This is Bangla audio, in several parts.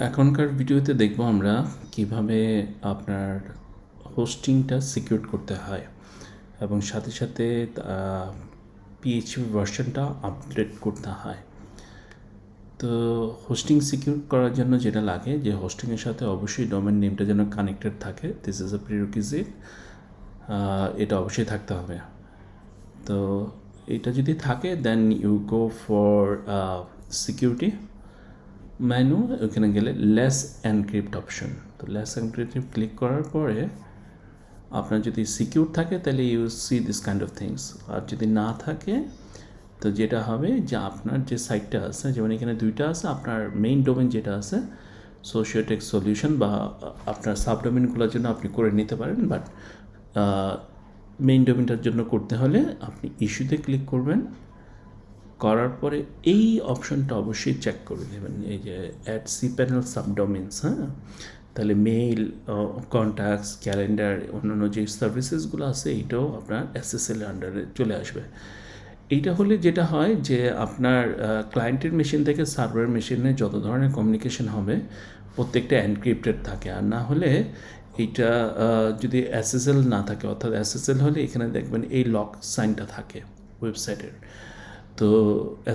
এখনকার ভিডিওতে দেখব আমরা কিভাবে আপনার হোস্টিংটা সিকিউর করতে হয় এবং সাথে সাথে পিএইচপি ভার্সনটা আপডেট করতে হয়। তো হোস্টিং সিকিউর করার জন্য যেটা লাগে যে হোস্টিংয়ের সাথে অবশ্যই ডোমেন নেমটা যেন কানেক্টেড থাকে, দিস ইজ আ প্রিরিকুইজিট, এটা অবশ্যই থাকতে হবে। তো এটা যদি থাকে then you go for security menu, ওখানে গেলে লেস এনক্রিপ্ট অপশন। তো লেস এনক্রিপ্ট ক্লিক করার পরে আপনার যদি সিকিউর থাকে তাহলে you see this kind of things, আর যদি না থাকে তো যেটা হবে যে আপনার যে সাইটটা আছে, যেমন এখানে দুইটা আছে, আপনার মেইন ডোমেন যেটা আছে সোশিওটেক সলিউশন বা আপনার সাবডোমেনগুলোর জন্য আপনি করে নিতে পারেন, বাট মেইন ডোমেনটার জন্য করতে হলে আপনি ইস্যুতে ক্লিক করবেন। করার পরে এই অপশনটা অবশ্যই চেক করে নেবেন, এই যে অ্যাড CPanel সাবডোমেন্স। হ্যাঁ, তাহলে মেইল, কন্ট্যাক্টস, ক্যালেন্ডার, অন্যান্য যে সার্ভিসেসগুলো আছে এইটাও আপনার SSL আন্ডারে চলে আসবে। এইটা হলে যেটা হয় যে আপনার ক্লায়েন্টের মেশিন থেকে সার্ভার মেশিনে যত ধরনের কমিউনিকেশন হবে প্রত্যেকটা এনক্রিপ্টেড থাকে। আর না হলে এইটা যদি SSL না থাকে, অর্থাৎ SSL হলে এখানে দেখবেন এই লক সাইনটা থাকে ওয়েবসাইটের। তো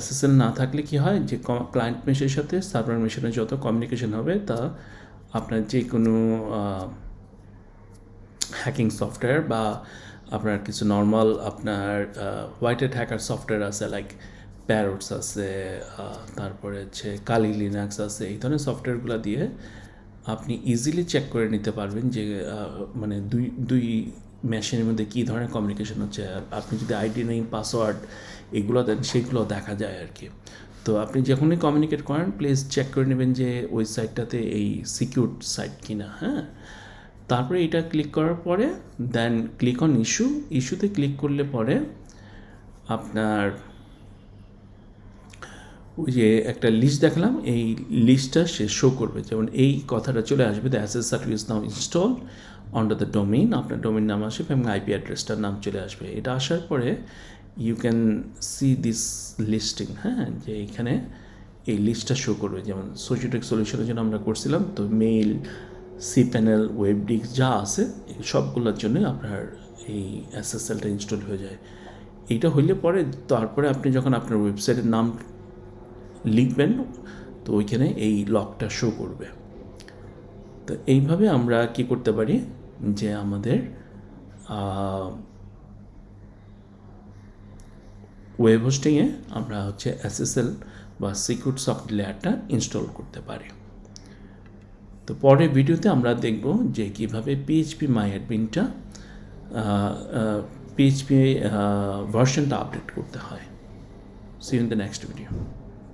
SSL না থাকলে কি হয় যে ক্লায়েন্ট মেশিনের সাথে সার্ভার মেশিনের যত কমিউনিকেশন হবে তা আপনার যে কোনো হ্যাকিং সফটওয়্যার বা আপনার কিছু নর্মাল আপনার হোয়াইট হ্যাট হ্যাকার সফটওয়্যার আছে, লাইক প্যারটস আছে, তারপরে হচ্ছে কালি লিনাক্স আছে, এই ধরনের সফটওয়্যারগুলো দিয়ে আপনি ইজিলি চেক করে নিতে পারবেন যে মানে দুই মেশিনের মধ্যে কী ধরনের কমিউনিকেশন হচ্ছে। আপনি যদি আইডি নেই, পাসওয়ার্ড এগুলো দেন, সেগুলো দেখা যায় আর কি। তো আপনি যখনই কমিউনিকেট করেন প্লিজ চেক করে নেবেন যে ওই সাইটটাতে এই সিকিউর সাইট কিনা। হ্যাঁ, তারপরে এটা ক্লিক করার পরে দেন ক্লিক অন ইস্যুতে ক্লিক করলে পরে আপনার ওই যে একটা লিস্ট দেখলাম, এই লিস্টটা সে শো করবে, যেমন এই কথাটা চলে আসবে, the SSL is now install under the domain, আপনার ডোমেইন নাম আসবে এবং IP অ্যাড্রেসটার নাম চলে আসবে। এটা আসার পরে you can see this listing. হ্যাঁ, যে এখানে এই লিস্টটা শো করবে, যেমন সোশিওটেক সলিউশনের জন্য আমরা করছিলাম, তো মেইল, CPanel, ওয়েবডিক্স যা আছে এই সবগুলোর জন্য আপনার এই SSLটা ইনস্টল হয়ে যায়। এইটা হইলে পরে তারপরে আপনি যখন আপনার ওয়েবসাইটের নাম লিখবেন তো ওইখানে এই লকটা শো করবে। তো এইভাবে আমরা কি করতে পারি যে আমাদের ওয়েব হোস্টিংয়ে আমরা হচ্ছে SSL বা সিকিউর সফট লেয়ারটা ইনস্টল করতে পারি। তো পরের ভিডিওতে আমরা দেখব যে কীভাবে PHPMyAdminটা PHP ভার্সনটা আপডেট করতে হয়। See you in the next video.